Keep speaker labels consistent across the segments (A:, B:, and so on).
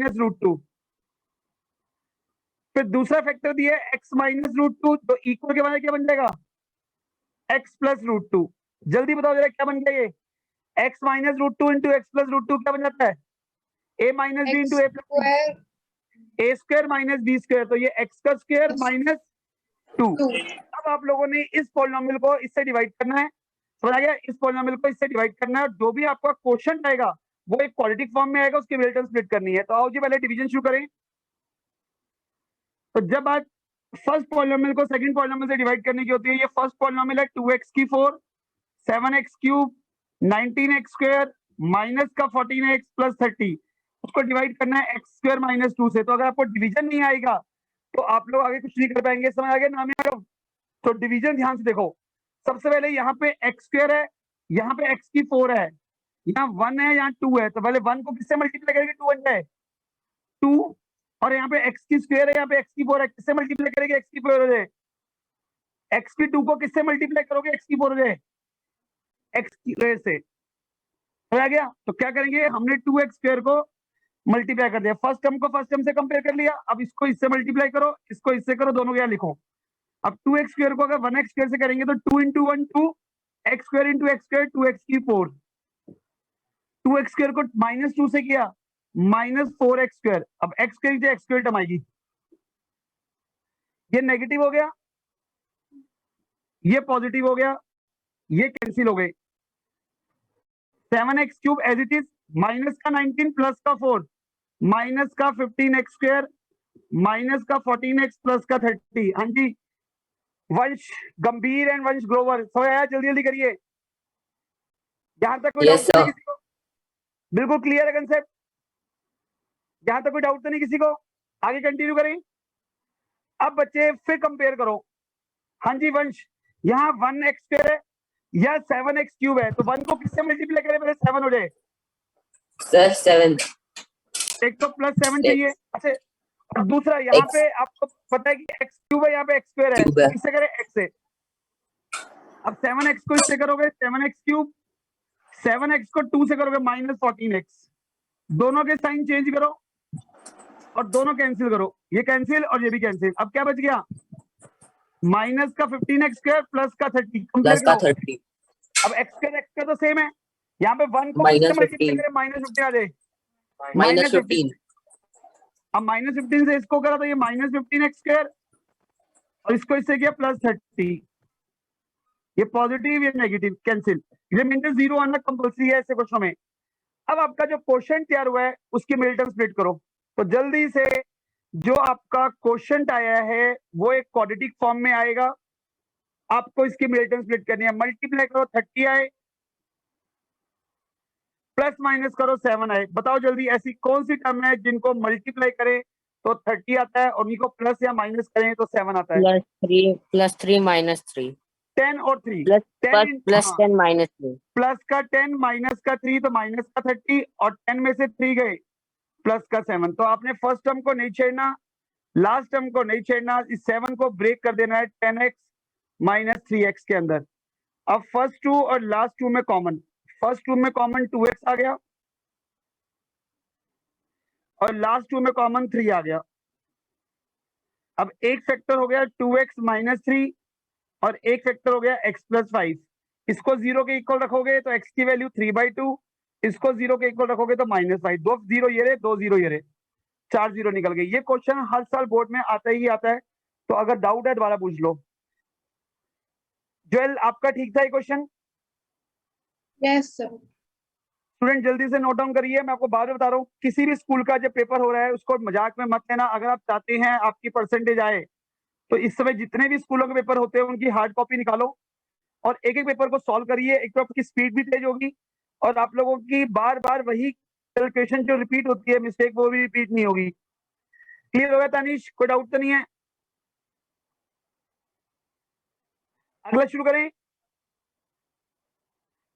A: Minus root to. फिर दूसरा factor दिया है x माइनस रूट टू, तो इक्वल के बाद क्या बन जाएगा x प्लस रूट टू। जल्दी बताओ जरा क्या बन गया ये, x minus root two into X plus root two क्या बन जाता है a minus B into A plus A square minus B square, तो ये x का स्क्वायर माइनस टू। अब आप लोगों ने इस पॉलिनोमियल को इससे डिवाइड करना है, समझ आ गया, इस पॉलिनोमियल को इससे डिवाइड करना है, जो भी आपका क्वोशंट आएगा वो एक क्वाड्रेटिक फॉर्म में आएगा, उसकी मिडिल टर्म स्प्लिट करनी है। तो आओ जी पहले डिवीजन शुरू करें। तो जब आप फर्स्ट पॉलिनोमियल को सेकंड पॉलिनोमियल से डिवाइड करने की होती है, ये फर्स्ट पॉलिनोमियल है 2x की 4 7x cube 19x square minus का 14x प्लस 30, उसको डिवाइड करना है x स्क्वायर माइनस 2 से। तो अगर आपको डिवीजन नहीं आएगा तो आप लोग आगे कुछ नहीं कर पाएंगे, समझ आ गया नाम यार। तो डिवीजन ध्यान से देखो, सबसे पहले यहाँ पे x स्क्वायर है, यहाँ पे x की 4 है, यहाँ 1 है, यहाँ 2 है, तो पहले 1 को किससे मल्टीप्लाई करेंगे 2 बन जाए 2, और यहाँ पे x की स्क्वायर है, यहाँ पे x की 4 है, किससे मल्टीप्लाई करेंगे x की 4 हो जाए, x की 2 को किससे मल्टीप्लाई करोगे x की 4 हो जाए x की वजह से, हो गया। तो क्या करेंगे, हमने 2x स्क्वायर को मल्टीप्लाई कर दिया, फर्स्ट टर्म को फर्स्ट टर्म से कंपेयर कर लिया, अब इसको इससे मल्टीप्लाई करो, इसको इससे करो, दोनों को यहाँ लिखो। अब 2x स्क्वायर को अगर 1x स्क्वायर से करेंगे तो 2 into 1 2, x square into x square 2x की 4, 2x स्क्वायर को माइनस 2 से किया माइनस 4x स्क्वायर, अब x स्क्वायर की x स्क्वायर टर्म आएगी, ये नेगेटिव हो गया, ये पॉजिटिव हो गया, ये कैंसिल हो गए। 7x cube as it is, minus का 19 प्लस का 4 माइनस का 15x स्क्वायर माइनस का 14x प्लस का 30। हाँ जी वंश गंभीर एंड वंश ग्रोवर, समझ आया, जल्दी जल्दी करिए, यहां तक कोई डाउट तो नहीं किसी को, बिल्कुल क्लियर है कंसेप्ट, यहां तक कोई डाउट तो नहीं किसी को, आगे कंटिन्यू करें। अब बच्चे फिर कंपेयर करो, हाँ जी वंश, यहाँ 1x स्क्वायर है या 7x क्यूब है, तो 1 को किससे मल्टीप्लाई करें पहले 7 हो जाए,
B: सर 7,
A: एक तो प्लस 7 चाहिए, अच्छा, और दूसरा यहाँ पे आपको पता है कि x क्यूब है, यहाँ पे x स्क्वायर है, तो किससे करें x से। अब 7x को इससे करोगे 7x क्यूब, 7x को 2 से करोगे माइनस 14x, दोनों के साइन चेंज करो और दोनों कैंसिल करो, ये कैंसिल और ये भी कैंसिल। अब क्या बच गया, माइनस का 15x स्क्वायर प्लस का 30, कंपेयर
B: प्लस का
A: करो।
B: 30
A: अब x का तो सेम है, यहाँ पे 1 को
B: माइनस
A: मल्टीप्लाई
B: 15
A: करें माइनस 15 आ जाए,
B: माइनस 15,
A: अब माइनस 15 से इसको करा तो ये माइनस 15x स्क्वायर, और इसको इससे किया प्लस 30, ये पॉजिटिव ये नेगेटिव कैंसिल, रिमाइंडर 0 आना कंपल्सरी है ऐसे क्वेश्चन में। अब आपका जो क्वेश्चन तैयार हुआ है उसकी मिडिल टर्म स्प्लिट करो। तो जल्दी से जो आपका क्वेश्चन आया है वो एक क्वाड्रेटिक फॉर्म में आएगा, आपको इसकी मिडिल टर्म स्प्लिट करनी है, मल्टीप्लाई करो 30 आए प्लस माइनस करो 7 आए। बताओ जल्दी ऐसी कौन सी टर्म है जिनको मल्टीप्लाई करें तो 30 आता है और उनको प्लस या माइनस करें तो 7 आता है।
B: प्लस 3 माइनस 3
A: 10 और 3
B: प्लस 10 माइनस 3,
A: प्लस का 10 माइनस का 3 तो माइनस का 30, और 10 में से 3 गए प्लस का 7। तो आपने फर्स्ट टर्म को नहीं छेड़ना, लास्ट टर्म को नहीं छेड़ना, इस 7 को ब्रेक कर देना है 10x माइनस 3x के अंदर। अब फर्स्ट 2 और लास्ट 2 में कॉमन, फर्स्ट 2 में कॉमन 2x आ गया और लास्ट 2 में कॉमन 3 आ गया। अब एक फैक्टर हो गया 2x माइनस 3 और एक फैक्टर हो गया x प्लस 5। इसको 0 के इक्वल रखोगे तो x की वैल्यू 3/2, इसको 0 के इक्वल रखोगे तो -5, 2 0 ये रहे 2 0 ये रहे, 4 0 निकल गए। ये क्वेश्चन हर साल बोर्ड में आता ही आता है, तो अगर डाउट है दोबारा पूछ लो। ज्वेल आपका ठीक था ये क्वेश्चन?
C: Yes sir.
A: स्टूडेंट जल्दी से नोट डाउन करिए, मैं आपको बाद में बता रहा हूँ, किसी भी स्कूल का जो पेपर हो रहा है उसको मजाक में मत लेना। अगर आप चाहते हैं आपकी परसेंटेज आए तो इस समय जितने भी स्कूलों के पेपर होते हैं उनकी हार्ड कॉपी निकालो और एक एक पेपर को सॉल्व करिए। एक तो आपकी स्पीड भी तेज होगी और आप लोगों की बार बार वही कैलकुलेशन जो रिपीट होती है मिस्टेक वो भी रिपीट नहीं होगी। क्लियर हो गया तानिश, कोई डाउट तो नहीं है? अगला शुरू करें।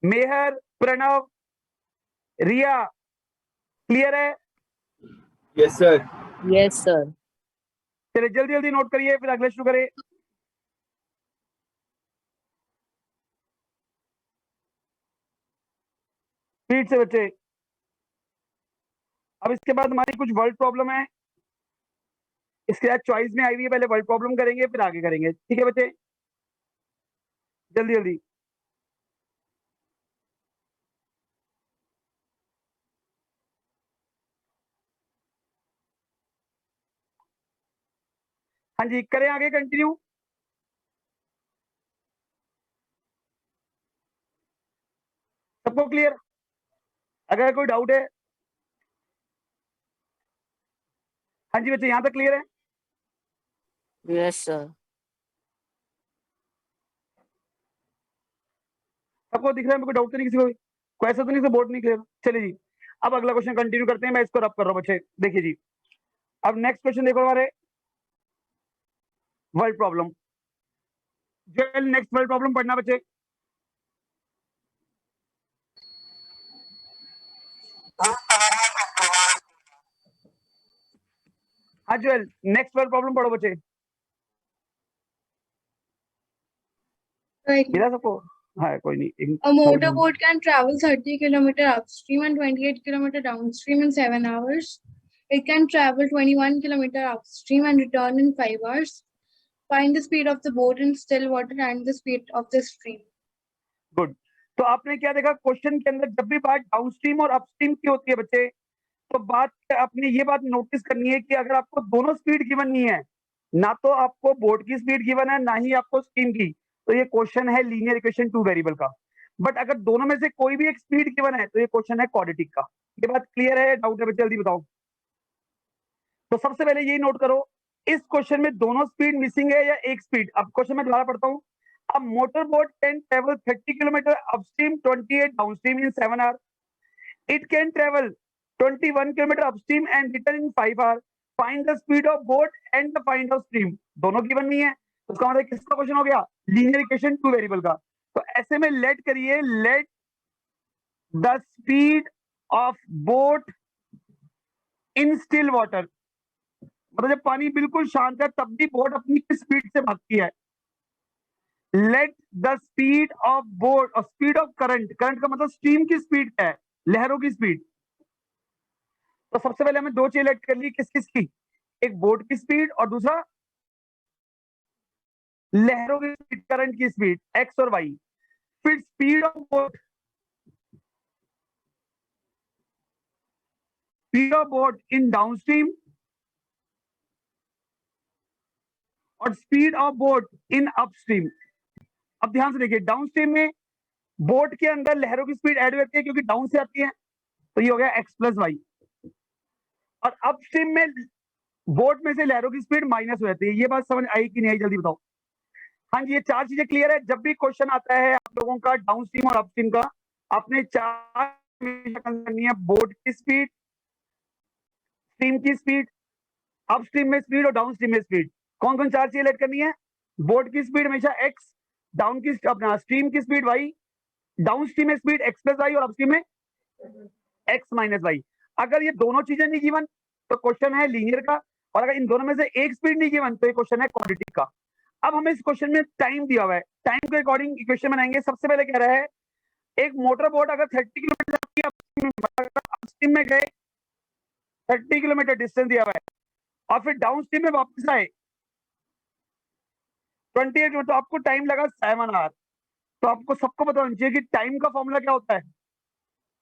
A: मेहर, प्रणव, रिया, क्लियर है?
D: Yes sir.
B: Yes sir.
A: चलिए जल्दी जल्दी नोट करिए फिर अगला शुरू करें। स्पीड से बच्चे। अब इसके बाद हमारी कुछ वर्ड प्रॉब्लम है, इसके बाद चॉइस में आई हुई है, पहले वर्ड प्रॉब्लम करेंगे फिर आगे करेंगे, ठीक है बच्चे, जल्दी जल्दी। हाँ जी, करें आगे कंटिन्यू। सबको क्लियर? अगर कोई डाउट है, हाँ जी बच्चे, यहाँ तक क्लियर है?
B: Yes, sir.
A: सबको दिख रहा है? मेरे को डाउट तो नहीं किसी को भी? कोई ऐसा तो नहीं, बोर्ड नहीं क्लियर? चलिए जी, अब अगला क्वेश्चन कंटिन्यू करते हैं, मैं इसको रब कर रहा हूँ बच्चे। देखिए जी, अब नेक्स्ट क्वेश्चन देखो हमारे वर्ड प्रॉब्लम। जो नेक्स्ट वर्ड प्रॉब्लम पढ़ना बच्चे। हाँ ज्वेल, नेक्स्ट वर्ड प्रॉब्लम पढ़ो बच्चे।
C: Right.
A: मिला सबको? हाँ कोई नहीं।
C: A motorboat can travel 30 kilometer upstream and 28 kilometer downstream in 7 hours. It can travel 21 kilometer upstream and return in 5 hours. Find the speed of the boat in still water and the speed of the stream.
A: Good. तो आपने क्या देखा question के अंदर, जब भी बात downstream और अपस्ट्रीम की होती है बच्चे, तो बात आपने ये बात नोटिस करनी है कि अगर आपको दोनों स्पीड गिवन नहीं है, ना तो आपको बोट की स्पीड गिवन है ना ही आपको स्ट्रीम की, तो ये क्वेश्चन है लीनियर इक्वेशन टू वेरिएबल का। बट अगर दोनों में से कोई भी एक स्पीड गिवन है तो ये क्वेश्चन है क्वाड्रेटिक का। ये बात क्लियर है? डाउट है बच्चे? जल्दी बताओ। तो सबसे पहले यही नोट करो, इस क्वेश्चन में दोनों स्पीड मिसिंग है या एक स्पीड। अब क्वेश्चन में दोबारा पढ़ता हूँ। A motorboat can travel 30 km upstream, 28 downstream in 7 hours. It can travel 21 km upstream and return in 5 hours. Find the speed of boat and the find of stream. दोनों given नहीं है, तो उसका मतलब किसका क्वेश्चन हो गया? लीनियर इक्वेशन टू वेरिएबल का। तो ऐसे में लेट करिए, let the speed of boat in still water, मतलब जब पानी बिल्कुल शांत है तब भी बोट अपनी किस स्पीड से भागती है। Let the speed of boat और स्पीड ऑफ करंट, करंट का मतलब स्ट्रीम की स्पीड है, लहरों की स्पीड। तो सबसे पहले हमें दो चीज लेट कर ली, किस किस की? एक बोट की स्पीड और दूसरा लहरों की स्पीड, करंट की स्पीड, एक्स और वाई। फिर speed of boat, speed of boat in downstream और speed of boat in upstream. अब ध्यान से देखिए, डाउनस्ट्रीम में बोट के अंदर लहरों की स्पीड ऐड होती है क्योंकि डाउन से आती है, तो ये हो गया एक्स प्लस वाई। और अपस्ट्रीम में बोट में से लहरों की स्पीड माइनस हो जाती है। ये बात समझ आई कि नहीं आई? जल्दी बताओ। हाँ जी, ये चार चीजें क्लियर है? जब भी क्वेश्चन आता है आप लोगों का डाउनस्ट्रीम और अपस्ट्रीम का, आपने चार करनी है, बोट की स्पीड, स्ट्रीम की स्पीड, अपस्ट्रीम में स्पीड और डाउनस्ट्रीम में स्पीड। कौन कौन चार चीजें लेट करनी है? बोट की स्पीड हमेशा एक्स, डाउन की अपना स्ट्रीम की स्पीड वाई, डाउनस्ट्रीम में स्पीड एक्स प्लस वाई और अपस्ट्रीम में एक्स माइनस वाई। अगर ये दोनों चीजें नहीं गिवन तो क्वेश्चन है लीनियर का, और अगर इन दोनों में से एक स्पीड नहीं गिवन तो ये क्वेश्चन है क्वाड्रेटिक का। अब हमें इस क्वेश्चन में टाइम दिया हुआ है, टाइम के अकॉर्डिंग इक्वेशन बनाएंगे। सबसे पहले कह रहा है एक मोटर बोट अगर 30 किलोमीटर अपस्ट्रीम में गए, 30 किलोमीटर डिस्टेंस दिया हुआ है, और फिर डाउन स्ट्रीम में वापस आए 28 किलोमीटर, तो आपको टाइम लगा 7 आवर। तो आपको सबको पता होना चाहिए कि टाइम का फॉर्मूला क्या होता है।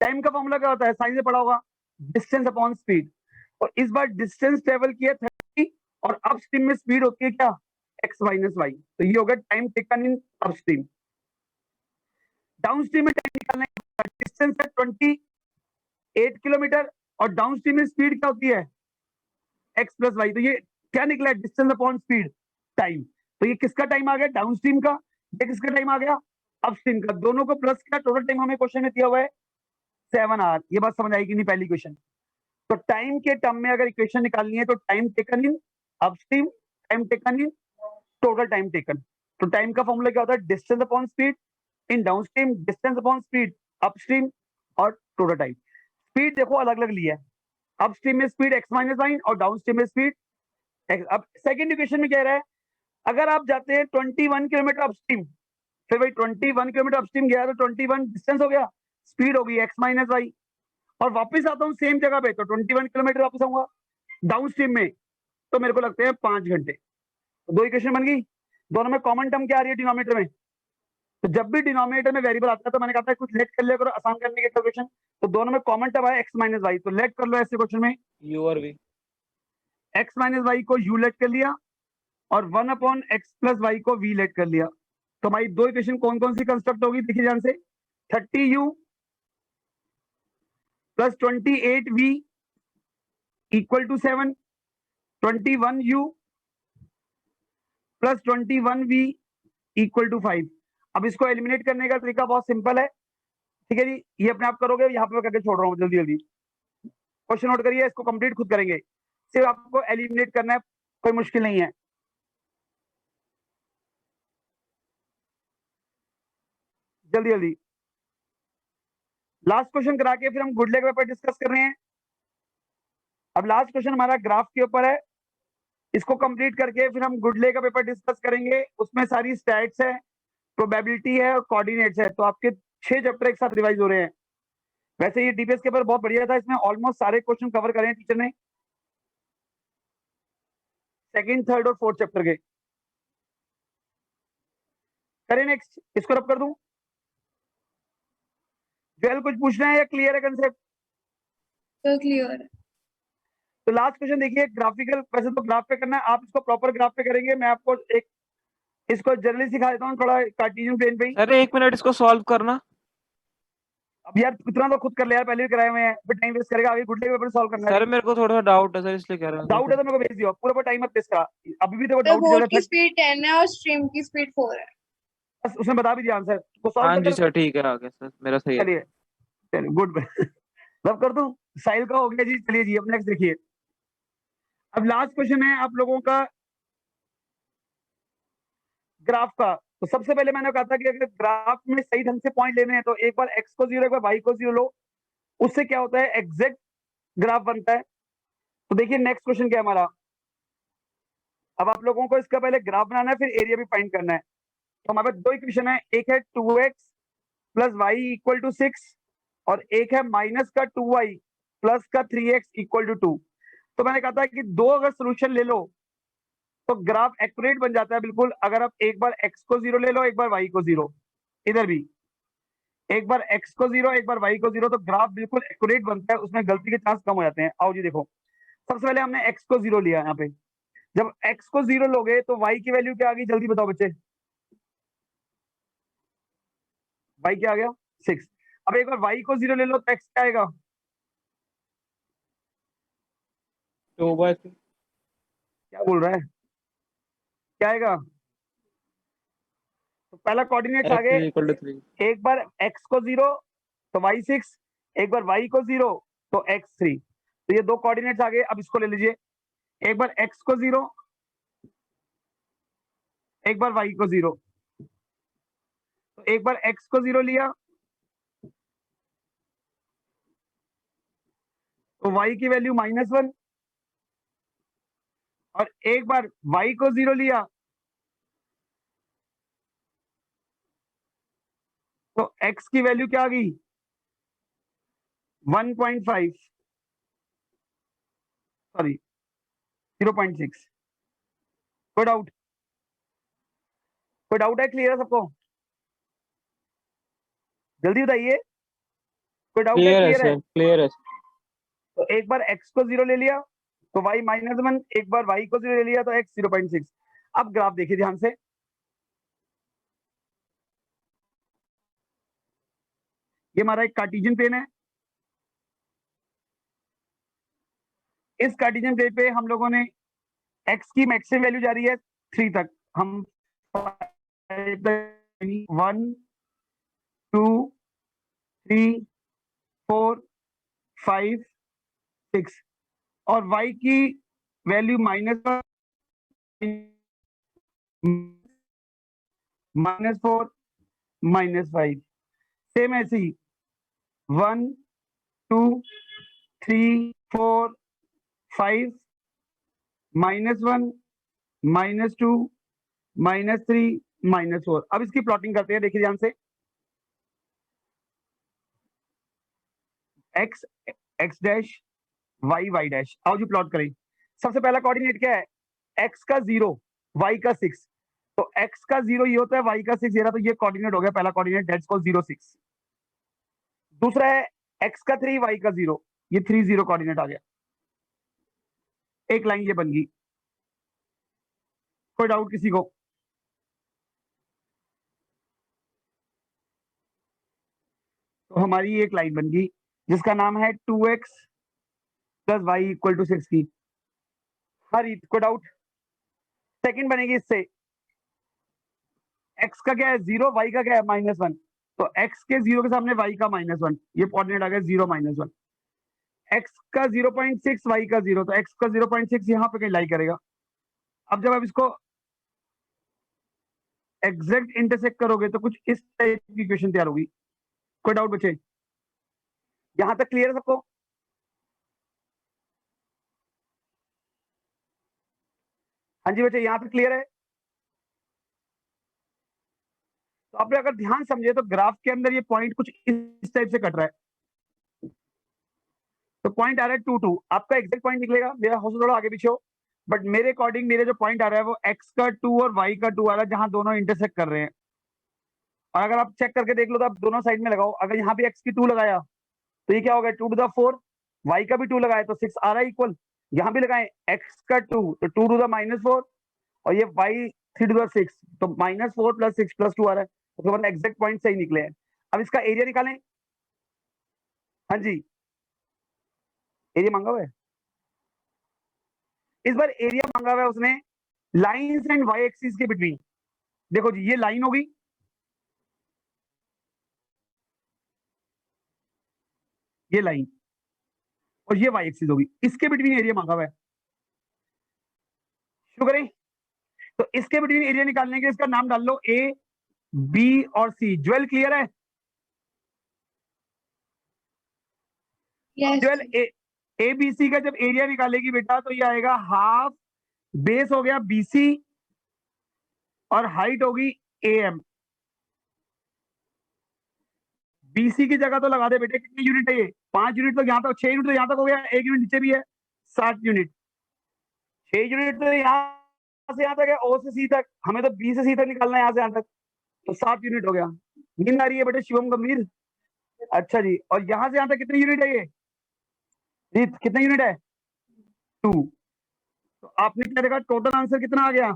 A: टाइम का फॉर्मूला क्या होता है? साइंस में पढ़ा होगा, डिस्टेंस अपॉन स्पीड। और इस बार डिस्टेंस ट्रेवल किया 30 और अपस्ट्रीम में स्पीड होती है क्या? X minus Y. तो ये होगा time taken in upstream. Downstream में टाइम निकालने का डिस्टेंस है 28 किलोमीटर और डाउनस्ट्रीम में स्पीड क्या होती है? X plus Y. तो ये क्या निकला? Distance upon speed, time. तो ये किसका टाइम आ गया? डाउनस्ट्रीम का। ये किसका टाइम आ गया? अपस्ट्रीम का। दोनों को प्लस किया, टोटल टाइम हमें क्वेश्चन में दिया हुआ है 7 आवर। ये बात समझ आएगी नहीं? पहली क्वेश्चन। तो टाइम के टर्म में अगर इक्वेशन निकालनी है तो time taken in upstream, time taken in total time taken. तो टाइम का फॉर्मूला क्या होता है? Distance upon speed in downstream, distance upon speed upstream और टोटल टाइम। स्पीड देखो अलग अलग लिया है, अपस्ट्रीम में स्पीड एक्स माइनस वाई और डाउनस्ट्रीम में स्पीड एक्स। अब सेकंड इक्वेशन में कह रहा है अगर आप जाते हैं 21 किलोमीटर अपस्ट्रीम, फिर भाई 21 किलोमीटर अपस्ट्रीम गया तो 21 डिस्टेंस हो गया, स्पीड होगी एक्स माइनस वाई। और वापस आता हूँ सेम जगह पे, तो 21 किलोमीटर वापस आऊंगा डाउन स्ट्रीम में, तो मेरे को लगते हैं 5 घंटे। तो दो इक्वेशन बन गई, दोनों में कॉमन टर्म क्या आ रही है डिनोमिनेटर में। तो जब भी डिनोमिनेटर में वेरिएबल आता है तो मैंने कहा था कुछ लेट कर लिया करो आसान करने के कैलकुलेशन। तो दोनों में कॉमन टर्म आया x माइनस वाई, तो लेट कर लो ऐसे क्वेश्चन में,
D: U और V.
A: x माइनस वाई को u लेट कर लिया और 1/x प्लस वाई को v लेट कर लिया। तो भाई दो इक्वेशन कौन कौन सी कंस्ट्रक्ट होगी देखिए ध्यान से, 30u plus 28v equal to 7, 21u plus 21v equal to 5। अब इसको एलिमिनेट करने का तरीका बहुत सिंपल है, ठीक है जी, ये अपने आप करोगे, यहाँ पे मैं करके छोड़ रहा हूँ जल्दी जल्दी, क्वेश्चन नोट करिए, इसको कंप्लीट खुद करेंगे, सिर्फ आपको एलिमिनेट करना है, कोई मुश्किल नहीं है। जल्दी जल्दी लास्ट क्वेश्चन करा के फिर हम गुडले का पेपर डिस्कस कर रहे हैं। अब लास्ट क्वेश्चन हमारा ग्राफ के ऊपर है, इसको कंप्लीट करके फिर हम गुडले का पेपर डिस्कस करेंगे। उसमें सारी स्टैट्स है, प्रोबेबिलिटी है और कोऑर्डिनेट्स है, तो आपके 6 चैप्टर एक साथ रिवाइज हो रहे हैं। वैसे ये डीपीएस के पेपर बहुत बढ़िया था, इसमें ऑलमोस्ट सारे क्वेश्चन कवर करे हैं टीचर ने, सेकंड, थर्ड और फोर्थ चैप्टर के। करें नेक्स्ट, इसको रब कर दूं, ज्वेल कुछ पूछना है या क्लियर है कंसेप्ट?
C: तो क्लियर है।
A: तो लास्ट क्वेश्चन देखिए, ग्राफिकल, वैसे तो ग्राफ पे करना है, आप इसको प्रॉपर ग्राफ पे करेंगे। मैं आपको एक इसको जनरली सिखा देता हूँ थोड़ा कार्टेशियन प्लेन पे ही।
E: अरे 1 मिनट इसको सॉल्व करना।
A: अब यार इतना तो खुद कर ले यार, पहले भी कराए हुए हैं, फिर टाइम वेस्ट करेगा, आगे गुडले के पेपर सॉल्व करना है।
E: सर मेरे को थोड़ा सा डाउट है सर, इसलिए कह रहा हूँ।
A: डाउट है तो मेरे को भेज दियो, पूरा टाइम मत वेस्ट करा, अभी भी देखो
C: तो
A: डाउट की
C: बोर्ड
A: जरूरत
C: की
A: है,
C: स्पीड 10 है और स्ट्रीम की स्पीड 4 है।
A: बस उसने बता भी दिया आंसर, तो सॉल्व
E: हाँ
A: तो
E: जी
A: कर।
E: सर, ठीक है, आगे सर मेरा सही है।
A: चलिए चलिए गुड रब कर दूं, साहिल का हो गया जी। चलिए जी अब नेक्स्ट देखिए, अब लास्ट क्वेश्चन है आप लोगों का ग्राफ का। तो सबसे पहले मैंने कहा था कि अगर ग्राफ में सही ढंग से पॉइंट लेने हैं तो एक बार x को 0 एक बार y को 0 लो, उससे क्या होता है एग्जैक्ट ग्राफ बनता है। तो देखिए नेक्स्ट क्वेश्चन क्या है हमारा, अब आप लोगों को इसका पहले ग्राफ बनाना है, फिर एरिया भी फाइंड करना है। तो हमारे पास दो इक्वेशन है, एक है 2x plus Y equal to 6 और एक है माइनस का 2y प्लस का 3x इक्वल टू 2। तो मैंने कहा था कि दो अगर सोल्यूशन ले लो तो ग्राफ एक्यूरेट बन जाता है बिल्कुल। अगर आप एक बार x को 0 ले लो, एक बार y को 0, इधर भी एक बार x को 0 एक बार y को 0, तो ग्राफ बिल्कुल एक्यूरेट बनता है, उसमें गलती के चांस कम हो जाते हैं। आओ जी देखो, सबसे पहले हमने x को 0 लिया, यहाँ पे जब x को 0 लोगे तो y की वैल्यू क्या आ गई, जल्दी बताओ बच्चे, y क्या आ गया 6। अब एक बार y को 0 ले लो तो x क्या आएगा,
D: 2/3.
A: क्या बोल रहा है, क्या आएगा। तो पहला कोऑर्डिनेट्स आ
D: X
A: गए,
D: is equal to 3.
A: एक बार x को 0 तो y 6, एक बार y को 0 तो x 3। तो ये दो कोऑर्डिनेट्स आ गए। अब इसको ले लीजिए, एक बार x को 0 एक बार y को 0, तो एक बार x को 0 लिया तो y की वैल्यू -1 और एक बार y को 0 लिया तो x की वैल्यू क्या आ गई 1.5, सॉरी 0.6। कोई डाउट, कोई डाउट है, क्लियर है सबको, जल्दी बताइए, कोई डाउट है,
D: Clear है
A: क्लियर है।
D: sir. Clear है.
A: तो एक बार x को 0 ले लिया तो y -1, एक बार y को 0 ले लिया तो x 0.6। अब ग्राफ देखिए ध्यान से, ये हमारा एक कार्टेशियन प्लेन है, इस कार्टेशियन प्लेन पे हम लोगों ने x की मैक्सिमम वैल्यू जा रही है 3 तक, हम 1 2 3 4 5 6 और y की वैल्यू -4 -5, सेम ऐसे ही 1 2 3 4 5 -1 -2 -3 -4। अब इसकी प्लॉटिंग करते हैं, देखिए ध्यान से, X X dash Y Y dash. आओ जी प्लॉट करें। सबसे पहला कोऑर्डिनेट क्या है, एक्स का 0 वाई का 6, तो एक्स का 0 ये होता है, वाई का 6 ये रहा, तो ये कोऑर्डिनेट हो गया पहला कोऑर्डिनेट, दैट्स कॉल्ड 0 6। दूसरा है एक्स का 3 वाई का 0, ये 3 0 कोऑर्डिनेट आ गया, एक लाइन ये बन गई। कोई डाउट किसी को? तो हमारी एक लाइन बन गई जिसका नाम है 2x plus Y equal to 6 की। हरी को डाउट? सेकंड बनेगी इससे, x का क्या है 0, y का क्या है -1, तो x के 0 के सामने y का -1, ये कोऑर्डिनेट आ गया 0 -1। x का 0.6 y का 0, तो x का 0.6 यहाँ पे कहीं लाई करेगा। अब जब आप इसको एग्जैक्ट इंटरसेक्ट करोगे तो कुछ इस टाइप की इक्वेशन तैयार होगी। कोई डाउट बचे? यहां तक क्लियर है सबको? हाँ जी बच्चे, यहां तक क्लियर है? तो आपने अगर ध्यान समझे तो ग्राफ के अंदर ये पॉइंट कुछ इस टाइप से कट रहा है, तो पॉइंट आ रहा है 2 2। आपका एग्जैक्ट पॉइंट निकलेगा, मेरा हो थोड़ा आगे पीछे हो, बट मेरे अकॉर्डिंग मेरे जो पॉइंट आ रहा है वो x का 2 और y का 2 आ रहा है, जहां दोनों इंटरसेक्ट कर रहे हैं। और अगर आप चेक करके देख लो तो आप दोनों साइड में लगाओ, अगर यहाँ भी x की 2 लगाया तो ये क्या हो गया 2 टू द 4, y का भी 2 लगाया तो 6 आ रहा है इक्वल। यहाँ भी लगाए x का 2 तो 2 टू द -4, और ये y 3 टू द 6, तो -4 + 6 + 2 आ रहा है, तो मतलब एग्जैक्ट पॉइंट सही निकले हैं। अब इसका एरिया निकालें। हाँ जी, एरिया मांगा हुआ है, इस बार एरिया मांगा हुआ है उसने लाइंस एंड वाई एक्सिस के बिटवीन। देखो जी, ये लाइन होगी, ये लाइन, और ये वाई एक्सिस होगी, इसके बिटवीन एरिया मांगा हुआ है। शुरू करें। तो इसके बिटवीन एरिया निकालने के इसका नाम डाल लो ए बी और सी। ज्वेल क्लियर है?
C: Yes.
A: ज्वेल ए बी सी का जब एरिया निकालेगी बेटा तो ये आएगा हाफ, बेस हो गया बीसी और हाइट होगी एम। बीसी की जगह तो लगा दे बेटे, कितने यूनिट है ये 5 यूनिट, तो यहाँ तक 6 यूनिट तो यहाँ तक हो गया, 1 यूनिट नीचे भी है 7 यूनिट, 6 यूनिट तो यहाँ से यहाँ तक है, ओ से सी तक, हमें तो बी से सी तक निकालना है यहाँ से यहाँ तक, तो 7 यूनिट हो गया। नींद आ रही है बेटे शिवम गंभीर? अच्छा जी, और यहाँ से यहाँ तक कितने यूनिट है ये रीत, कितने यूनिट है 2। तो आपने क्या देखा, टोटल आंसर कितना आ गया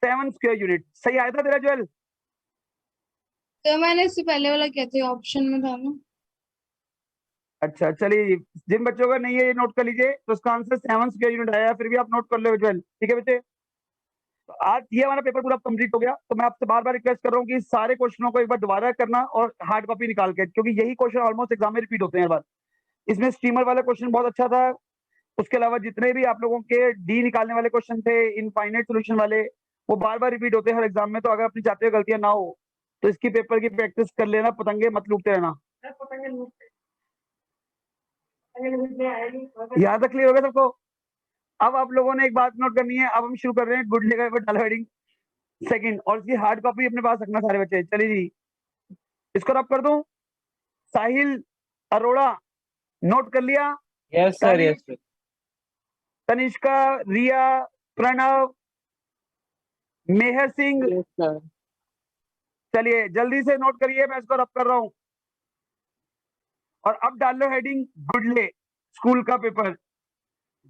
A: 7 स्क्वायर यूनिट। सही आया था तेरा ज्वेल?
C: तो मैंने इससे पहले वाला क्या था, ऑप्शन में था ना।
A: अच्छा चलिए, जिन बच्चों का नहीं है ये नोट कर लीजिए, तो उसका आंसर 7 स्क्वायर यूनिट आया, फिर भी आप नोट कर लो ज्वेल, ठीक है बच्चे? तो आज ये हमारा पेपर पूरा कंप्लीट हो गया, तो मैं आपसे बार बार रिक्वेस्ट कर रहा हूँ कि सारे क्वेश्चनों को एक बार दोबारा करना और हार्ड कॉपी निकाल के, क्योंकि यही क्वेश्चन ऑलमोस्ट एग्जाम में रिपीट होते हैं हर बार। इसमें स्टीमर वाला क्वेश्चन बहुत अच्छा था, उसके अलावा जितने भी आप लोगों के डी निकालने वाले क्वेश्चन थे, इनफाइनाइट सोल्यूशन वाले, वो बार बार रिपीट होते हैं हर एग्जाम में। तो अगर अपनी चाहते हो गलतियां ना हो तो इसकी पेपर की प्रैक्टिस कर लेना, पतंगे मत लूटते रहना। यहाँ तक क्लियर हो गया सबको? अब आप लोगों ने एक बात नोट करनी है, अब हम शुरू कर रहे हैं गुड लेगा डाला हेडिंग सेकंड, और इसकी हार्ड कॉपी अपने पास रखना सारे बच्चे। चलिए जी, इसको रब कर दूं। साहिल अरोड़ा नोट कर लिया?
D: Yes sir, yes sir.
A: Tanishka, Riya, Pranav, Mehar Singh,
B: Yes, sir.
A: चलिए जल्दी से नोट करिए, मैं इसको रब कर रहा हूं। और अब डाल लो हेडिंग गुडले स्कूल का पेपर,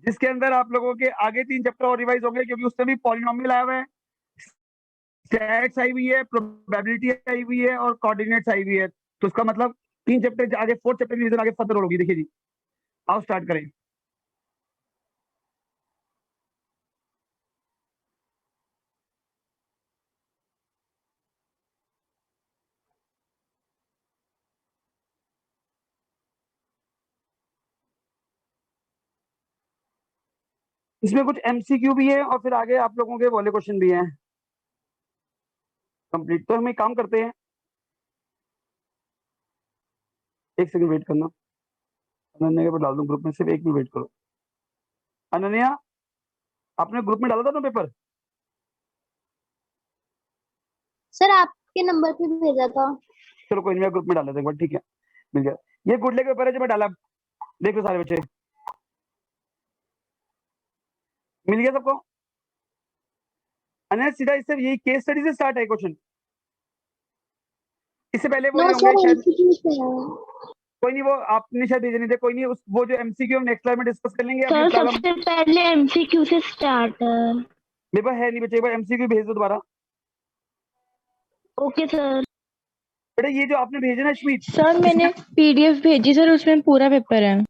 A: जिसके अंदर आप लोगों के आगे 3 चैप्टर और रिवाइज होंगे, क्योंकि उससे भी पॉलिनोमियल आया हुआ है, स्टैट्स आई हुई है, प्रोबेबिलिटी आई हुई है, और कोऑर्डिनेट्स आई हुई है। तो उसका मतलब 3 चैप्टर आगे, 4 चैप्टर की रिवीजन आगे फर्दर होगी। देखिए जी, आओ स्टार्ट करें। इसमें कुछ एमसीक्यू भी है और फिर आगे आप लोगों के वाले क्वेश्चन भी हैं कंप्लीट। तो हम एक काम करते हैं, एक सेकंड वेट करना, अनन्या के डाल दूं ग्रुप में, सिर्फ 1 मिनट वेट करो। अनन्या, आपने ग्रुप में डाला था ना पेपर?
F: सर आपके नंबर पे भेजा था।
A: चलो कोई नहीं, मैं ग्रुप में डाल देता हूँ एक बार, ठीक है, मिल गया। ये गुडले के ऊपर है जो मैं डाला, देख लो सारे बच्चे, मिल गया सबको। अनस सीधा इससे यही केस स्टडी से स्टार्ट है क्वेश्चन, इससे पहले वो
C: No,
A: जो
C: sir,
A: होंगे शायद,
C: MCQ पे है।
A: कोई नहीं, वो आपने शायद भेजे नहीं थे, कोई नहीं, उस वो जो एमसीक्यू हम नेक्स्ट क्लास में डिस्कस कर लेंगे। अभी
F: सर
A: फिलहाल हम,
F: सबसे पहले एमसीक्यू से स्टार्ट है।
A: मेरे पास है नहीं बच्चे, एक बार एमसीक्यू भेज दो दोबारा।
F: Okay sir.
A: बेटा ये जो आपने भेजे ना अश्मीत,
G: सर मैंने पीडीएफ भेजी सर, उसमें पूरा पेपर है।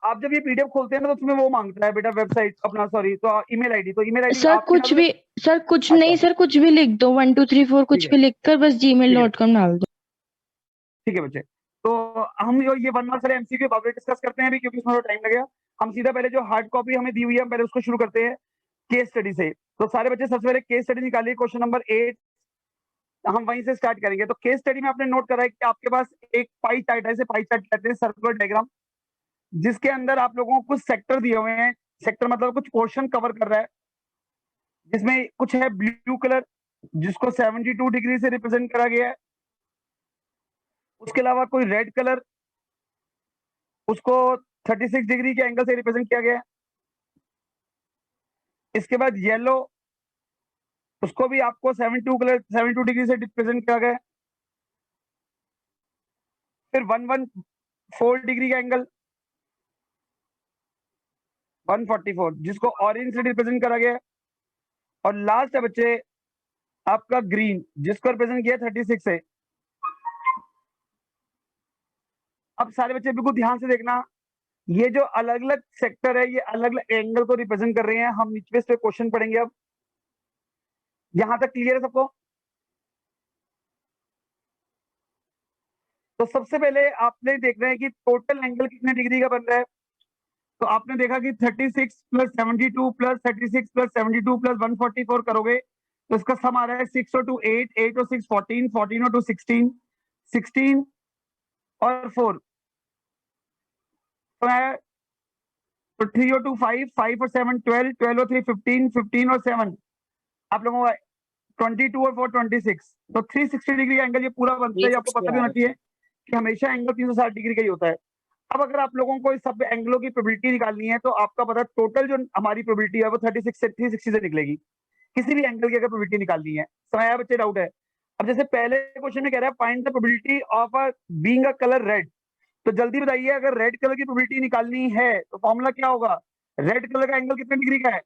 A: आप जब ये पीडीएफ खोलते हैं ना तो उसमें वो मांगता है बेटा वेबसाइट अपना, सॉरी, तो ईमेल आईडी, तो ईमेल आईडी
G: सर कुछ भी, सर कुछ
A: अच्छा।
G: नहीं, सर कुछ भी लिख दो, 1 2 3 4 कुछ
A: ठीक है।
G: भी लिखकर बस gmail.com डाल दो।
A: ठीक है बच्चे, तो हम ये 1 मार्क्स वाले एमसीक्यू बाद में डिस्कस करते हैं अभी, क्योंकि उसमें टाइम लगेगा। हम सीधा पहले जो हार्ड कॉपी हमें दी हुई है, हम पहले उसको शुरू करते हैं केस स्टडी से। तो सारे बच्चे सबसे पहले केस स्टडी निकालिए, क्वेश्चन नंबर 8 हम वहीं से स्टार्ट करेंगे। तो केस स्टडी में आपने नोट करा है कि आपके पास एक पाई चार्ट है, इसे पाई चार्ट कहते हैं, सर्कुलर डायग्राम, जिसके अंदर आप लोगों को कुछ सेक्टर दिए हुए हैं। सेक्टर मतलब कुछ पोर्शन कवर कर रहा है, जिसमें कुछ है ब्लू कलर जिसको 72 डिग्री से रिप्रेजेंट करा गया है। उसके अलावा कोई रेड कलर, उसको 36 डिग्री के एंगल से रिप्रेजेंट किया गया है। इसके बाद येलो, उसको भी आपको 72 डिग्री से रिप्रेजेंट किया गया है। फिर 114 डिग्री का एंगल, 144 जिसको ऑरेंज से रिप्रेजेंट करा गया है। और लास्ट है बच्चे आपका ग्रीन, जिसको रिप्रेजेंट किया 36 से। अब सारे बच्चे बिल्कुल ध्यान से देखना, ये जो अलग अलग सेक्टर है ये अलग अलग एंगल को रिप्रेजेंट कर रहे हैं। हम नीचे से क्वेश्चन पढ़ेंगे। अब यहां तक क्लियर है सबको? तो सबसे पहले आपने देखना है कि टोटल एंगल कितने डिग्री का बन रहा है। तो आपने देखा कि 36 प्लस 72 प्लस 36 प्लस 72 प्लस 144 करोगे तो इसका सम आ रहा है 6 और 2 8, 8 और 6 14, 14 और 2 16, 16 और 4 तो है, तो 3 और 2 5, 5 और 7 12, 12 और 3 15, 15 और 7 आप लोगों का 22 और 4 26। तो 360 डिग्री का एंगल ये पूरा बनता है। ये आपको पता भी होना चाहिए कि हमेशा एंगल 360 डिग्री का ही होता है। अब अगर आप लोगों को इस सब एंगलों की प्रोबेबिलिटी निकालनी है तो आपका पता टोटल जो हमारी प्रोबेबिलिटी है वो 36 से 360 से निकलेगी, किसी भी एंगल की अगर प्रोबेबिलिटी निकालनी है। समझ आया बच्चे? डाउट है? अब जैसे पहले क्वेश्चन में कह रहा है find the probability of a being a colour red, तो जल्दी बताइए अगर रेड कलर की प्रोबेबिलिटी निकालनी है तो फॉर्मूला क्या होगा? रेड कलर का एंगल कितने डिग्री का है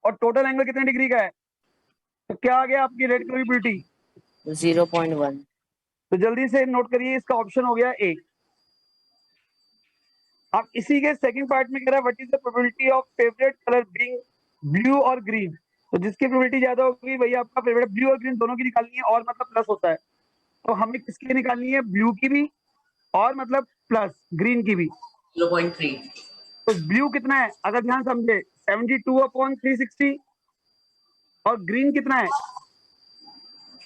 A: और टोटल एंगल कितने डिग्री का है? तो क्या आ गया आपकी रेड कलर की प्रोबेबिलिटी?
B: 0.1।
A: तो जल्दी से नोट करिए, इसका ऑप्शन हो गया ए। अब इसी के सेकंड पार्ट में कह रहा है what is the probability of favourite colour being blue और ग्रीन। तो जिसकी प्रोबेबिलिटी ज्यादा होगी वही आपका फेवरेट। ब्लू और ग्रीन दोनों की निकालनी है और मतलब प्लस होता है, तो हमें किसकी निकालनी है? ब्लू की भी और मतलब प्लस ग्रीन की भी।
H: 0.3।
A: तो ब्लू कितना है अगर ध्यान समझे? 72/360 और ग्रीन कितना है?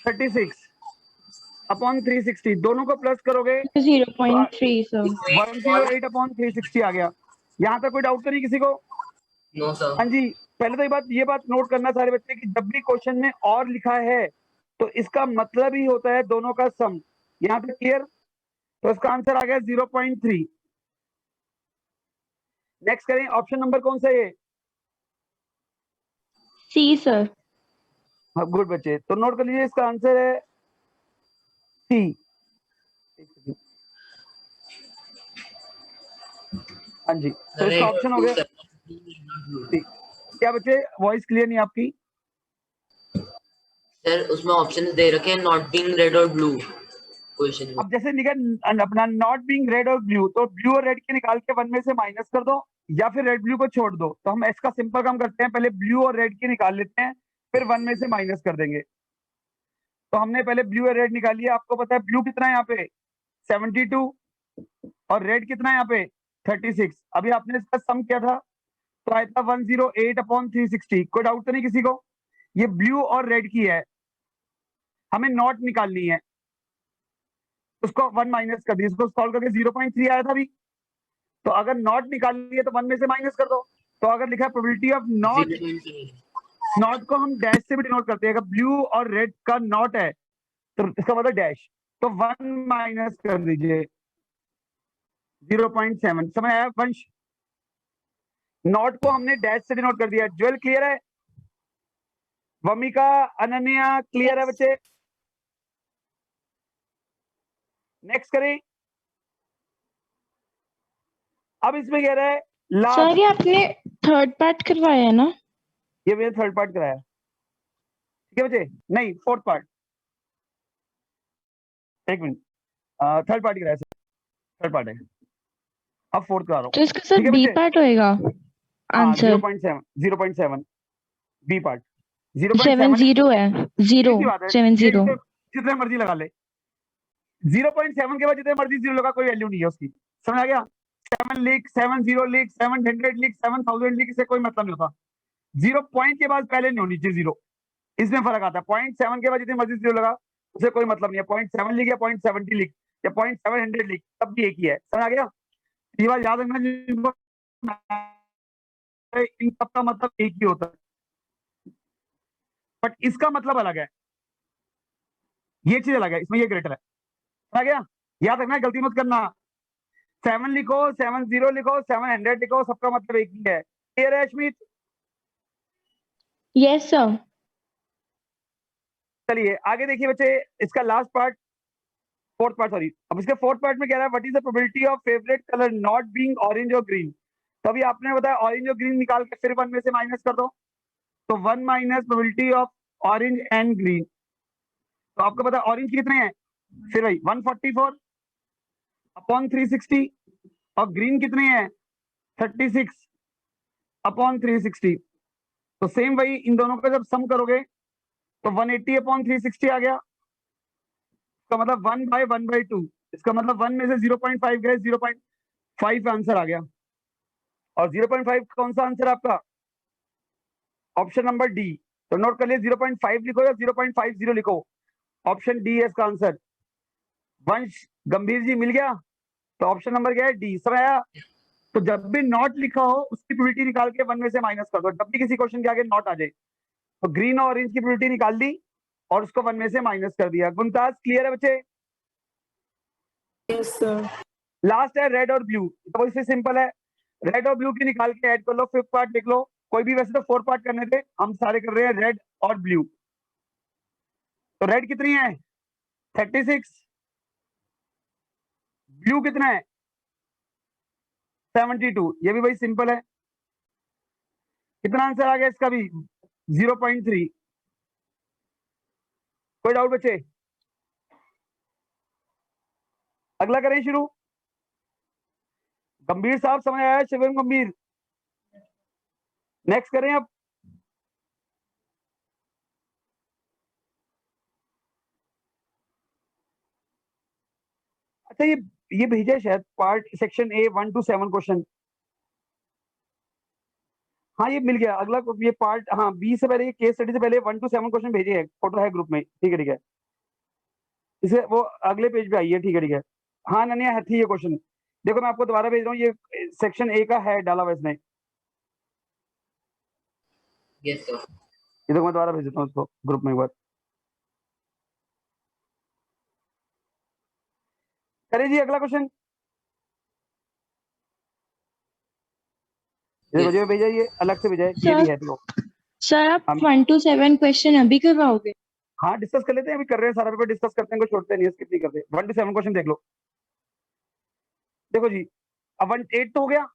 A: 36/360। दोनों को प्लस करोगे
G: 0.3 सर।
A: 108/360 आ गया। यहाँ तक कोई डाउट तो नहीं किसी को?
H: No sir.
A: हाँ जी, पहले तो ये बात नोट करना सारे बच्चे कि जब भी क्वेश्चन में और लिखा है तो इसका मतलब ही होता है दोनों का सम। यहाँ तक क्लियर? तो इसका आंसर आ गया 0.3। नेक्स्ट करें, ऑप्शन नंबर कौन सा है?
F: सी सर।
A: हाँ गुड बच्चे, तो नोट कर लीजिए इसका आंसर है सी। हाँ जी, तो इसका ऑप्शन हो गया सी। क्या बच्चे वॉइस क्लियर नहीं आपकी?
H: सर उसमें ऑप्शंस दे रखे हैं नॉट बीइंग रेड और ब्लू क्वेश्चन में।
A: अब जैसे लिखा अपना नॉट बीइंग रेड और ब्लू, तो ब्लू और रेड के निकाल के 1 में से माइनस कर दो या फिर रेड ब्लू को छोड़ दो। तो हम इसका सिंपल काम करते हैं, पहले ब्लू और रेड की निकाल लेते हैं फिर 1 में से माइनस कर देंगे। तो हमने पहले ब्लू और रेड निकाली है। आपको पता है ब्लू कितना है यहाँ पे? 72 और रेड कितना है यहाँ पे? 36। अभी आपने इसका सम किया था तो आया था 108/360। कोई डाउट तो नहीं किसी को? ये ब्लू और रेड की है, हमें नॉट निकालनी है, उसको 1 माइनस कर दी। इसको सॉल्व करके 0.3 आया था अभी। तो अगर नॉट निकालनी है तो 1 में से माइनस कर दो। तो अगर लिखा है प्रोबेबिलिटी ऑफ नॉट,
H: 0.3।
A: नॉट को हम डैश से भी डिनोट करते हैं। अगर ब्लू और रेड का नॉट है तो इसका मतलब डैश। तो 1 माइनस कर दीजिए 0.7। समझ आया वंश? नॉट को हमने डैश से डिनोट कर दिया। ज्वेल क्लियर है? वमिका, अनन्या क्लियर है बच्चे? नेक्स्ट करें। अब इसमें कह रहा है
G: सर
A: लास्ट,
G: ये आपने थर्ड पार्ट करवाया है ना?
A: ये मैंने थर्ड पार्ट कराया, ठीक है बच्चे? नहीं, फोर्थ पार्ट। एक मिनट, थर्ड पार्ट कराया सर, थर्ड पार्ट है, अब फोर्थ करा रहा हूँ।
G: तो इसका सर
A: ठीक है
G: बी
A: बच्चे?
G: पार्ट होएगा
A: हाँ,
G: आंसर।
A: 0.7 B part.
G: 7
A: 0.7
G: 0 है, 0
A: की बात है,
G: 7
A: ये
G: 0।
A: जितने मर्जी लगा ले, 0.7 के बाद जितने मर्जी जीरो लगा, कोई वैल्यू नहीं है उसकी। समझ आ गया? 7 लिख, 70 लिख, 700 लिख, 7000 लिख, इससे कोई मतलब नहीं होता। 0 पॉइंट के बाद पहले नहीं होनी चाहिए जीरो, इसमें फर्क आता है। 0.7 के बाद जितने मर्जी जीरो लगा, उससे कोई मतलब नहीं है। 0.7 लिख या 0.70 लिख या 0.700 लिख, तब भी एक ही है। समझ आ गया? ये बात याद रखना, जिनको इन सब का मतलब एक ही होता है, बट इसका मतलब अलग है, ये चीज अलग है, इसमें ये ग्रेटर है। समझ आ गया? याद रखना, गलती मत करना। 7 लिखो, 70 लिखो, 700 लिखो, सबका मतलब एक ही है। क्लियर है अश्मित?
G: Yes sir.
A: चलिए आगे देखिए बच्चे, इसका last part, fourth part sorry. अब इसके फोर्थ पार्ट में कह रहा है what is the probability of favourite colour not being orange और ग्रीन। तो अभी आपने बताया ऑरेंज और ग्रीन निकाल के फिर 1 में से माइनस कर दो, तो 1 minus probability of orange and green. तो आपको पता है ऑरेंज कितने हैं, फिर भाई 144 अपॉन 360, और ग्रीन कितने हैं 36 अपॉन 360। तो सेम वही, इन दोनों का जब सम करोगे तो 180 अपॉन 360 आ गया। इसका मतलब 1/1/2, इसका मतलब 1 में से 0.5 गए, 0.5 आंसर आ गया। और 0.5 कौन सा आंसर आपका? Option number D. तो नोट कर लिए, 0.5 लिखो या 0.50 लिखो, ऑप्शन डी है इसका आंसर। वंश गंभीर जी मिल गया? तो ऑप्शन नंबर क्या है? डी। समझ आया? तो जब भी नॉट लिखा हो उसकी प्रोबेबिलिटी निकाल के 1 में से माइनस कर दो, जब भी किसी क्वेश्चन के आगे नॉट आ जाए। तो ग्रीन और ऑरेंज की प्रोबेबिलिटी निकाल दी और उसको 1 में से माइनस कर दिया। गुमताज क्लियर है बच्चे?
B: Yes, sir.
A: लास्ट है रेड और ब्लू, तो इससे सिंपल है, रेड और ब्लू की निकाल के ऐड कर लो, फिफ्थ पार्ट देख लो। कोई भी, वैसे तो 4 पार्ट करने थे, हम सारे कर रहे हैं रेड और ब्लू। तो रेड कितनी है 36, ब्लू कितना है 72। ये भी भाई सिंपल है। कितना आंसर आ गया इसका भी? 0.3। कोई डाउट बच्चे? अगला करें शुरू। गंभीर साहब समझ आया? शिवम गंभीर, नेक्स्ट करें अब। अच्छा, ये भेजा है शायद part section A 1 to 7 question. हाँ ये मिल गया अगला, ये पार्ट, हाँ बी से पहले, ये केस स्टडी से पहले 1 to 7 क्वेश्चन भेजे हैं, फोटो है ग्रुप में। ठीक है ठीक है, इसे वो अगले पेज पे आई है। ठीक है ठीक है, हाँ नन्या है थी ये क्वेश्चन। देखो मैं आपको दोबारा भेज रहा हूँ, ये सेक्शन ए का है, डाला हुआ इसने।
H: Yes, sir.
A: ये देखो मैं दोबारा भेज देता हूँ उसको ग्रुप में एक बार। करिए जी अगला क्वेश्चन।
H: Yes.
A: जो भेजा ये अलग से भेजा है, ये भी है देखो।
G: सर आप
A: हम-
G: 1 to 7 क्वेश्चन अभी करवाओगे?
A: हाँ डिस्कस कर लेते हैं, अभी कर रहे हैं सारा पेपर डिस्कस करते हैं, कोई छोड़ते नहीं है, स्किप नहीं करते। 1 to 7 क्वेश्चन देख लो। देखो जी, अब 1 तो हो गया,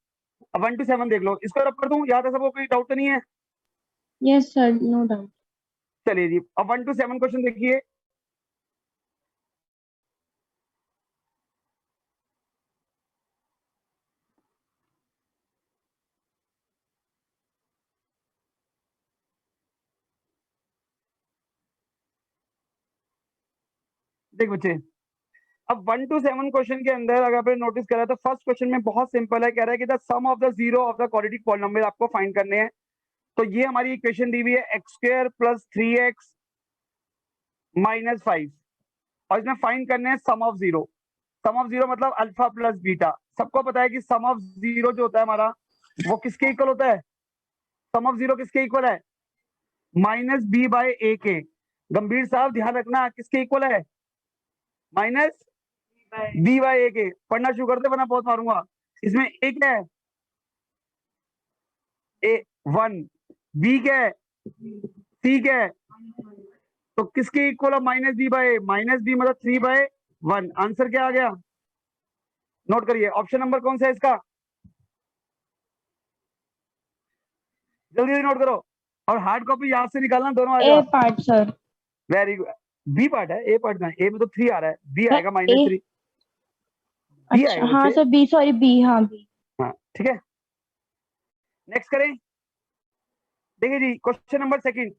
A: अब 1 to 7 देख लो। इसको रब कर दूं, याद है सबको, कोई डाउट तो नहीं है?
G: Yes sir, no doubt.
A: चलिए जी, अब 1 to 7 क्वेश्चन देखिए। देख बच्चे, अब 1 to 7 क्वेश्चन के अंदर अगर आपने नोटिस करा तो फर्स्ट क्वेश्चन में बहुत सिंपल है, कह रहा है कि the sum of the zero of the quadratic polynomial आपको फाइंड करने हैं। तो ये हमारी इक्वेशन दी हुई है x² + 3x - 5, और इसमें फाइंड करने हैं sum of zero. Sum of zero मतलब अल्फा प्लस बीटा। सबको पता है कि सम ऑफ जीरो जो होता है हमारा, वो किसके इक्वल होता है? सम ऑफ जीरो किसके इक्वल है? -b/a के। गंभीर साहब ध्यान रखना, किसके इक्वल है? माइनस बी बाई ए के। पढ़ना शुरू करते वरना बहुत मारूंगा। इसमें ए क्या है, ए 1, बी क्या है, सी क्या है, तो किसके इक्वल है minus B by A, minus B मतलब 3/1। आंसर क्या आ गया, नोट करिए। ऑप्शन नंबर कौन सा है इसका, जल्दी जल्दी नोट करो, और हार्ड कॉपी याद से निकालना, दोनों आ
G: ए
A: जाओ।
G: Part sir.
A: Very good. B part है, ए पार्ट में, ए में तो 3 आ रहा है, बी आएगा
G: ए
A: -3, बी
G: अच्छा
A: आएगा
G: हाँ
A: बच्चे।
G: सर बी, सॉरी बी, हाँ बी।
A: हाँ ठीक है, नेक्स्ट करें। देखिए जी question number second,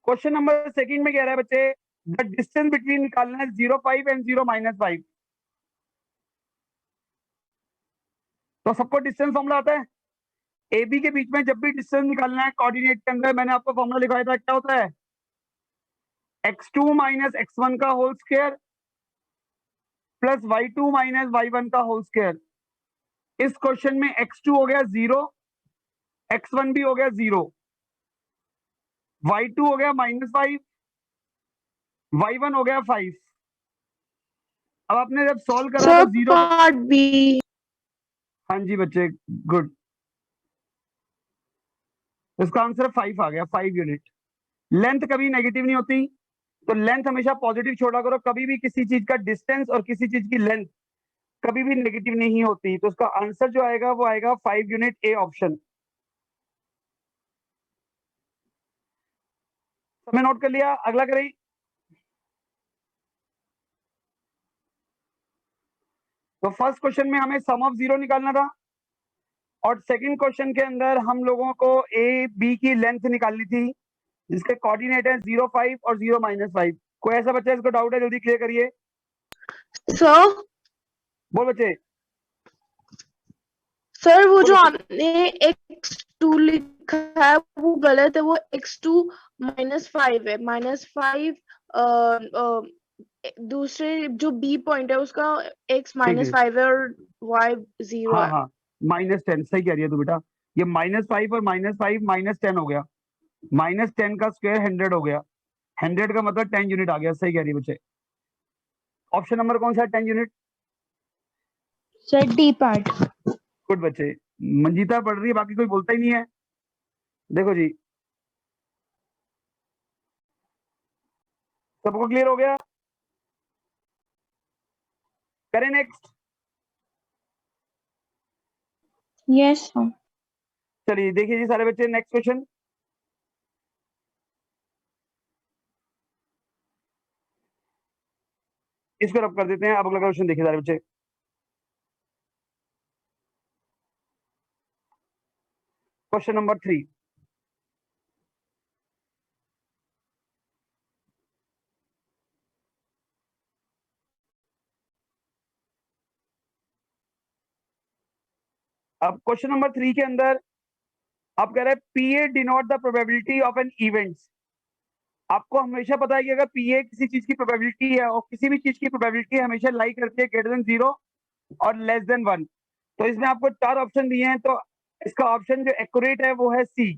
A: question number second में कह रहा है बच्चे द डिस्टेंस बिटवीन निकालना है 0.5 एंड 0-5। तो सबको डिस्टेंस फॉर्मूला आता है, ए बी के बीच में जब भी डिस्टेंस निकालना है कोऑर्डिनेट के अंदर, मैंने आपको फॉर्मूला लिखाया था, क्या होता है, x2 माइनस x1 का whole square plus y2 minus y1 का होल स्क्वायर। इस क्वेश्चन में x2 हो गया 0, x1 भी हो गया 0, y2 हो गया -5, y1 हो गया 5। अब आपने जब सॉल्व करा तो
G: सर
A: 0,
G: पार्ट बी।
A: हाँ जी बच्चे गुड, इसका आंसर 5 आ गया, 5 यूनिट। लेंथ कभी नेगेटिव नहीं होती, तो लेंथ हमेशा पॉजिटिव छोड़ा करो, कभी भी किसी चीज का डिस्टेंस और किसी चीज की लेंथ कभी भी नेगेटिव नहीं होती। तो उसका आंसर जो आएगा वो आएगा 5 यूनिट, ए ऑप्शन। समय नोट कर लिया, अगला करें। तो फर्स्ट क्वेश्चन में हमें सम ऑफ 0 निकालना था, और सेकंड क्वेश्चन के अंदर हम लोगों को ए बी की लेंथ निकालनी थी, जिसके कोऑर्डिनेट है 0-5 और 0-5। कोई ऐसा बच्चा इसको डाउट है, जल्दी क्लियर करिए।
G: सर
A: बोल बच्चे।
G: सर वो जो
A: बोलो।
G: आपने x2 लिखा है वो गलत है, वो x2 -5 है। -5 दूसरे जो b पॉइंट है उसका x
A: ठीक है,
G: -5 है और y 0
A: हाँ
G: है।
A: हाँ -10, सही कह रही है तू बेटा। ये -5 और -5 -10 हो गया, -10 का स्क्वायर 100 हो गया, 100 का मतलब 10 यूनिट आ गया, सही कह रही है बच्चे। ऑप्शन नंबर कौन सा है, 10 unit.
G: Sir D part.
A: Good बच्चे, मंजीता पढ़ रही है, बाकी कोई बोलता ही नहीं है। देखो जी सबको क्लियर हो गया, करें नेक्स्ट।
G: Yes sir.
A: चलिए देखिए जी सारे बच्चे, नेक्स्ट क्वेश्चन। इसको रब कर देते हैं, अब अगला क्वेश्चन देखिए सारे बच्चे। क्वेश्चन नंबर 3, अब क्वेश्चन नंबर 3 के अंदर आप कह रहे हैं PA denote the probability of an event. आपको हमेशा पता है कि अगर पीए किसी चीज की प्रोबेबिलिटी है, और किसी भी चीज की प्रोबेबिलिटी हमेशा लाई करती है ग्रेटर देन 0 और लेस देन 1। तो इसमें आपको 4 ऑप्शन दिए हैं, तो इसका ऑप्शन जो एक्यूरेट है वो है सी,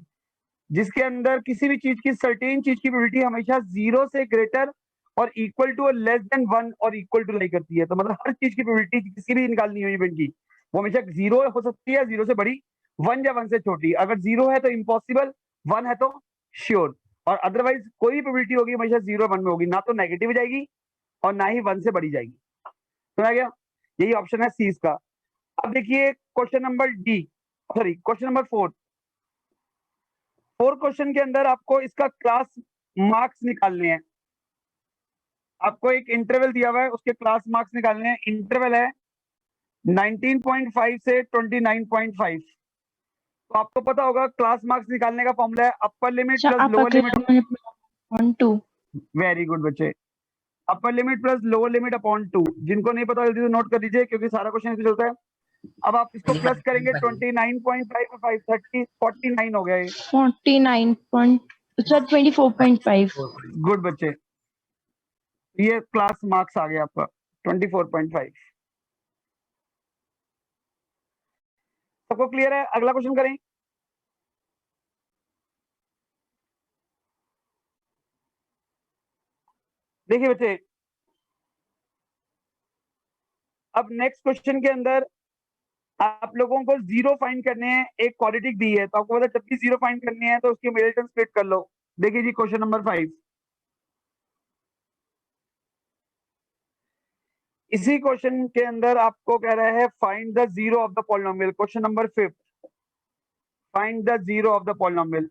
A: जिसके अंदर किसी भी चीज की सर्टेन चीज की प्रोबेबिलिटी हमेशा 0 से ग्रेटर और इक्वल टू और लेस देन 1 और इक्वल टू लाई करती है। तो मतलब हर चीज की प्रोबेबिलिटी किसी भी निकालनी हो इवेंट की, वो हमेशा 0 हो सकती है, 0 से बड़ी, 1 या 1 से छोटी। अगर 0 है तो इम्पॉसिबल, 1 है तो श्योर, और अदरवाइज कोई प्रोबेबिलिटी होगी हमेशा 0-1 में होगी, ना तो नेगेटिव जाएगी और ना ही 1 से बढ़ी जाएगी। समझ गया, यही ऑप्शन है सी इसका। अब देखिए question number D, sorry question number 4 question के अंदर आपको इसका क्लास मार्क्स निकालने हैं। आपको एक इंटरवल दिया हुआ है, उसके क्लास मार्क्स निकालने हैं। इंटरवल है 19.5 से 29.5। तो आपको पता होगा क्लास मार्क्स निकालने का फॉर्मूला है upper limit plus lower limit.
G: 2।
A: Very good बच्चे, upper limit plus lower limit upon 2। जिनको नहीं पता जल्दी से नोट कर दीजिए, क्योंकि सारा क्वेश्चन इसमें चलता है। अब आप इसको प्लस करेंगे 29.5 और 5 30 49 हो गया ये।
G: 49 पॉइंट सर 24.5।
A: गुड बच्चे, ये क्लास मार्क्स आ गया आपका 24.5। सबको क्लियर है, अगला क्वेश्चन करें। देखिए बच्चे, अब नेक्स्ट क्वेश्चन के अंदर आप लोगों को जीरो फाइंड करने हैं, एक क्वाड्रेटिक दी है तो आपको पता जब भी जीरो फाइंड करनी है तो उसकी मिडिल टर्म स्प्लिट कर लो। देखिए जी क्वेश्चन नंबर 5, इसी क्वेश्चन के अंदर आपको कह रहा है find the zero of the polynomial. Question number 5, find the zero of the polynomial.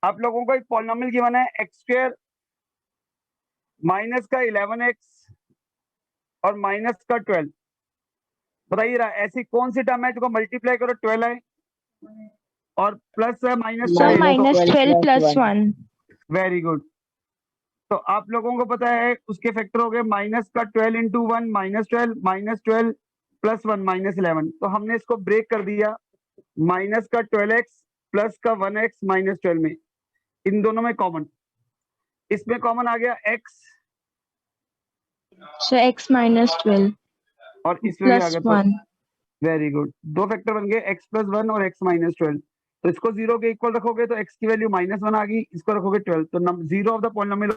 A: आप लोगों को एक पॉलिनोमियल गिवन है एक्स स्क्वायर माइनस का 11x और माइनस का 12। बताइए ऐसी कौन सी टर्म है जो मल्टीप्लाई करो 12 है और प्लस है माइनस
F: सर
A: का
F: माइनस 12 प्लस 1।
A: Very good. तो आप लोगों को पता है उसके फैक्टर हो गए माइनस का 12 इंटू 1 -12 प्लस 1 -11। तो हमने इसको ब्रेक कर दिया माइनस का 12x प्लस का 1x -12 में, इन दोनों में कॉमन, इसमें कॉमन आ गया x
F: सो x -12
A: और इसमें भी आ
F: प्लस
A: गया
F: 1।
A: Very good. दो फैक्टर बन गए x प्लस 1 और x -12। तो इसको जीरो के इक्वल रखोगे तो x की वैल्यू -1 आ गई, इसको रखोगे 12, तो जीरो ऑफ द पॉलिनोमियल